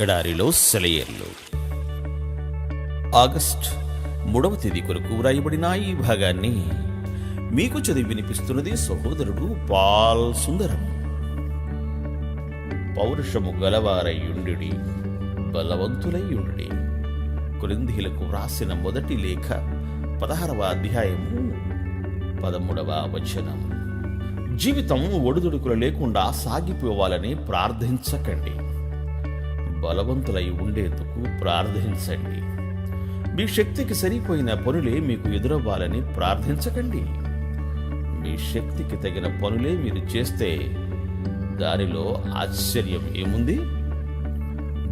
ఎడారిలో సెలయేర్లు. ఆగస్ట్ 3వ తేదీ కొరకు వ్రాయబడిన ఈ భాగాన్ని మీకు చదివి వినిపిస్తున్నది సహోదరుడు పాల్ సుందరం. పౌరుషము గలవారయుండుడి, బలవంతులైయుండుడి. కొరింథీయులకు వ్రాసిన మొదటి లేఖ 16వ అధ్యాయము 13వ వచనం. జీవితం ఒడిదుడుకులు లేకుండా సాగిపోవాలని ప్రార్థించకండి, బలవంతులై ఉండేందుకు ప్రార్థించండి. మీ శక్తికి సరిపోయిన పనులే మీకు ఎదురవ్వాలని ప్రార్థించకండి. మీ శక్తికి తగిన పనులే మీరు చేస్తే దానిలో ఆశ్చర్యం ఏముంది?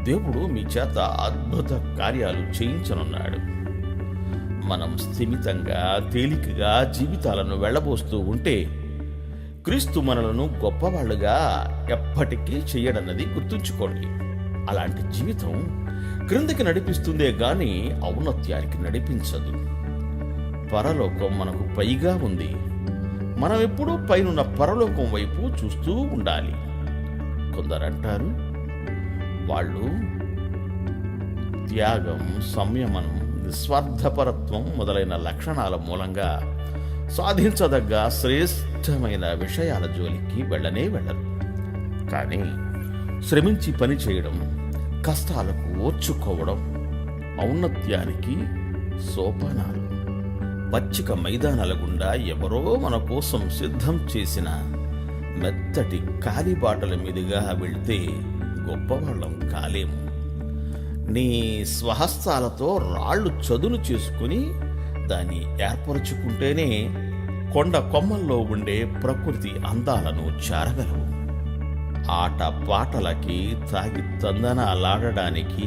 దేవుడు మీ చేత అద్భుత కార్యాలు చేయించనున్నాడు. మనం స్థిమితంగా తేలికగా జీవితాలను వెళ్ళబోస్తూ ఉంటే క్రీస్తు మనలను గొప్పవాళ్లుగా ఎప్పటికీ చెయ్యడన్నది గుర్తుంచుకోండి. అలాంటి జీవితం క్రిందకి నడిపిస్తుందే గాని ఔన్నత్యానికి నడిపించదు. పరలోకం మనకు పైగా ఉంది. మనం ఎప్పుడూ పైనున్న పరలోకం వైపు చూస్తూ ఉండాలి. కొందరంటారు, వాళ్ళు త్యాగం, సంయమనం, నిస్వార్థపరత్వం మొదలైన లక్షణాల మూలంగా సాధించదగ్గ శ్రేష్టమైన విషయాల జోలికి వెళ్ళనే వెళ్ళరు. కానీ శ్రమించి పని చేయడం, కష్టాలకు ఓర్చుకోవడం ఔన్నత్యానికి సోపానాలు. పచ్చిక మైదానాల గుండా ఎవరో మన కోసం సిద్ధం చేసిన మెత్తటి కాలిబాటల మీదుగా వెళ్తే గొప్పవాళ్ళం కాలేము. నీ స్వహస్తాలతో రాళ్ళు చదును చేసుకుని దాన్ని ఏర్పరచుకుంటేనే కొండ కొమ్మల్లో ఉండే ప్రకృతి అందాలను చేరగలవు. ఆట పాటలకి, తాగి తందనాలాడడానికి,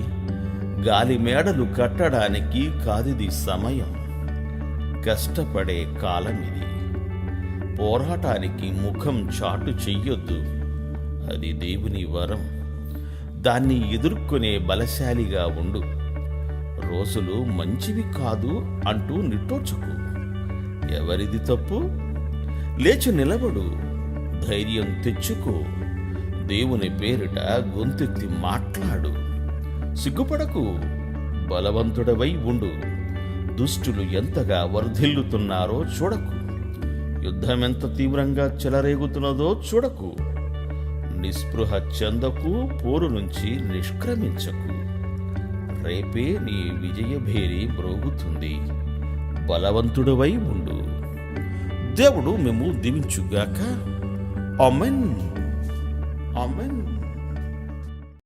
గాలి మేడలు కట్టడానికి కాదిది సమయం. కష్టపడే కాలమిది. పోరాటానికి ముఖం చాటు చెయ్యొద్దు, అది దేవుని వరం. దాన్ని ఎదుర్కొనే బలశాలిగా ఉండు. రోజులు మంచివి కాదు అంటూ నిట్టూర్చకు. ఎవరిది తప్పు? లేచి నిలబడు, ధైర్యం తెచ్చుకో. దేవుని పేరిట గొంతెత్తి మాట్లాడు. సిగ్గుపడకు, బలవంతుడవై ఉండు. దుష్టులు ఎంతగా వర్ధిల్లుతున్నారో చూడకు. యుద్ధమెంత తీవ్రంగా చెలరేగుతున్నదో చూడకు. నిస్పృహ చెందకు, పోరు నుంచి నిష్క్రమించకు. రేపే నీ విజయభేరి మ్రోగుతుంది. బలవంతుడవై ఉండు. దేవుడు మేము దీవించుగాక. ఆమేన్. ఆమేన్.